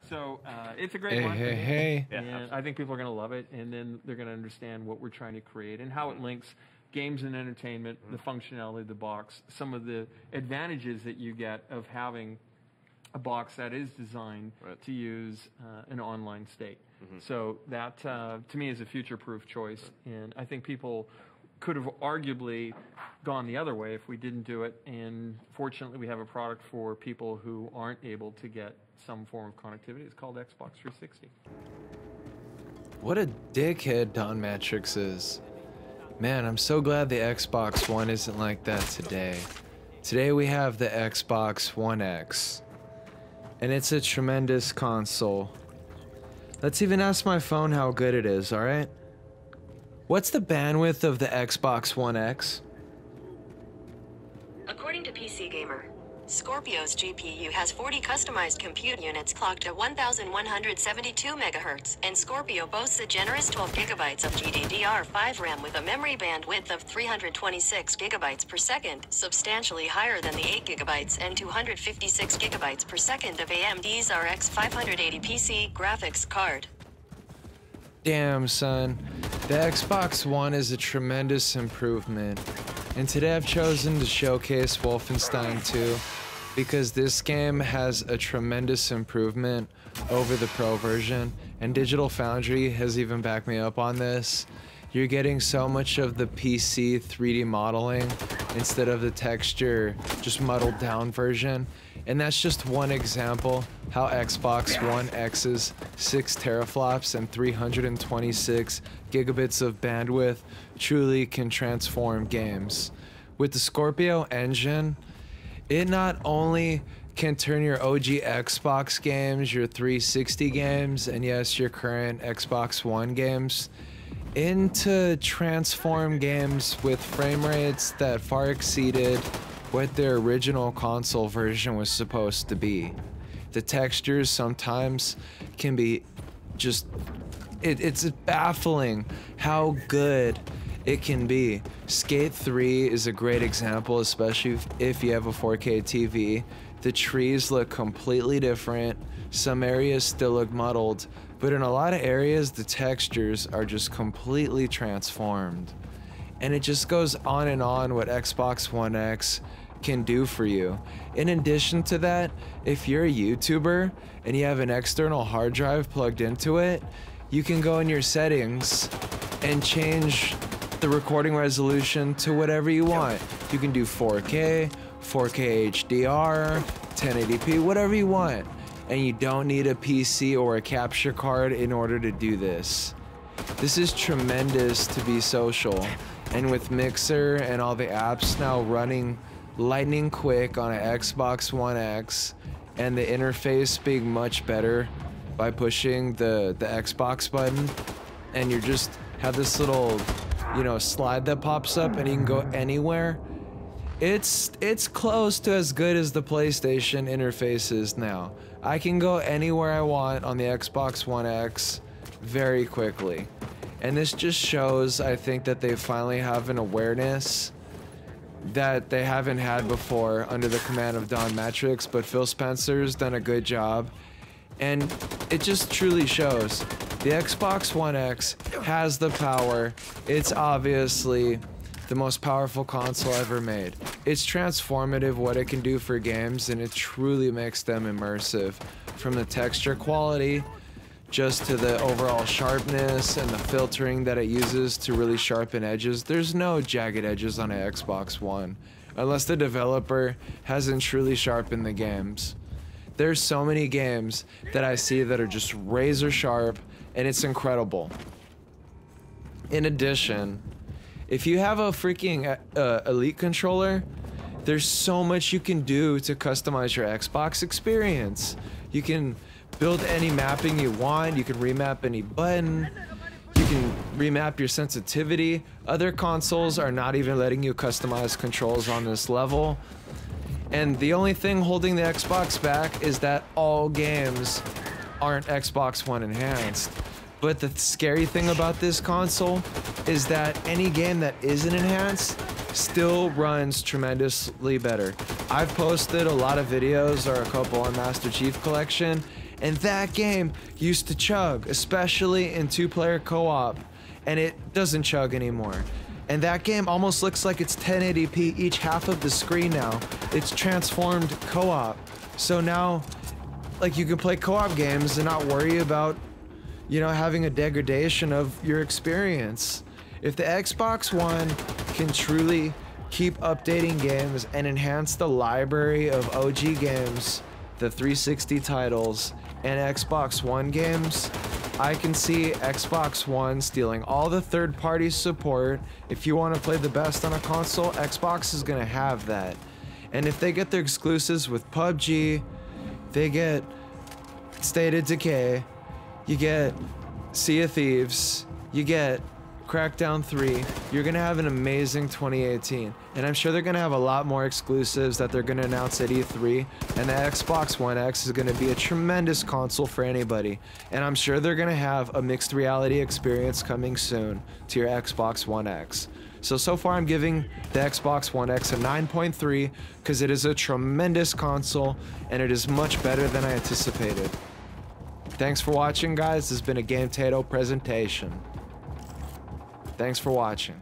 So it's a great one. Hey. And I think people are going to love it, and then they're going to understand what we're trying to create and how it links games and entertainment, the functionality of the box, some of the advantages that you get of having a box that is designed to use an online state. So that, to me, is a future-proof choice, and I think people could have arguably gone the other way if we didn't do it, and fortunately we have a product for people who aren't able to get some form of connectivity. It's called Xbox 360. What a dickhead Don Matrix is. Man, I'm so glad the Xbox One isn't like that today. Today we have the Xbox One X, and it's a tremendous console. Let's even ask my phone how good it is, alright? What's the bandwidth of the Xbox One X? According to PC Gamer, Scorpio's GPU has 40 customized compute units clocked at 1,172 MHz, and Scorpio boasts a generous 12 GB of GDDR5 RAM with a memory bandwidth of 326 GB per second, substantially higher than the 8 GB and 256 GB per second of AMD's RX 580 PC graphics card. Damn, son. The Xbox One is a tremendous improvement, and today I've chosen to showcase Wolfenstein 2 because this game has a tremendous improvement over the Pro version, and Digital Foundry has even backed me up on this. You're getting so much of the PC 3D modeling instead of the texture, just muddled down version. And that's just one example how Xbox One X's 6 teraflops and 326 gigabits of bandwidth truly can transform games. With the Scorpio engine, it not only can turn your OG Xbox games, your 360 games, and yes, your current Xbox One games, into transform games with frame rates that far exceeded what their original console version was supposed to be. The textures sometimes can be just, it's baffling how good it can be. Skate 3 is a great example, especially if you have a 4K TV. The trees look completely different. Some areas still look muddled, but in a lot of areas, the textures are just completely transformed. And it just goes on and on what Xbox One X can do for you. In addition to that, if you're a YouTuber and you have an external hard drive plugged into it, you can go in your settings and change the recording resolution to whatever you want. You can do 4K, 4K HDR, 1080p, whatever you want. And you don't need a PC or a capture card in order to do this. This is tremendous to be social. And with Mixer and all the apps now running lightning quick on an Xbox One X, and the interface being much better by pushing the Xbox button, and you just have this little, you know, slide that pops up and you can go anywhere. It's close to as good as the PlayStation interface is now. I can go anywhere I want on the Xbox One X very quickly. And this just shows, I think, that they finally have an awareness that they haven't had before under the command of Don Matrix, but Phil Spencer's done a good job. And it just truly shows. The Xbox One X has the power. It's obviously the most powerful console ever made. It's transformative what it can do for games, and it truly makes them immersive. From the texture quality, just to the overall sharpness and the filtering that it uses to really sharpen edges. There's no jagged edges on an Xbox One, unless the developer hasn't truly sharpened the games. There's so many games that I see that are just razor sharp, and it's incredible. In addition, if you have a freaking Elite controller, there's so much you can do to customize your Xbox experience. You can build any mapping you want, you can remap any button, you can remap your sensitivity. Other consoles are not even letting you customize controls on this level. And the only thing holding the Xbox back is that all games aren't Xbox One enhanced. But the scary thing about this console is that any game that isn't enhanced still runs tremendously better. I've posted a lot of videos or a couple on Master Chief Collection, And that game used to chug, especially in 2-player co-op, and it doesn't chug anymore. And that game almost looks like it's 1080p each half of the screen now. It's transformed co-op. So now, like, you can play co-op games and not worry about, you know, having a degradation of your experience. If the Xbox One can truly keep updating games and enhance the library of OG games, the 360 titles, and Xbox One games, I can see Xbox One stealing all the third-party support. If you want to play the best on a console, Xbox is going to have that. And if they get their exclusives with PUBG, they get State of Decay, you get Sea of Thieves, you get Crackdown 3, you're gonna have an amazing 2018. And I'm sure they're gonna have a lot more exclusives that they're gonna announce at E3, and the Xbox One X is gonna be a tremendous console for anybody. And I'm sure they're gonna have a mixed reality experience coming soon to your Xbox One X. So far I'm giving the Xbox One X a 9.3 because it is a tremendous console and it is much better than I anticipated. Thanks for watching, guys. This has been a Game Tato presentation. Thanks for watching.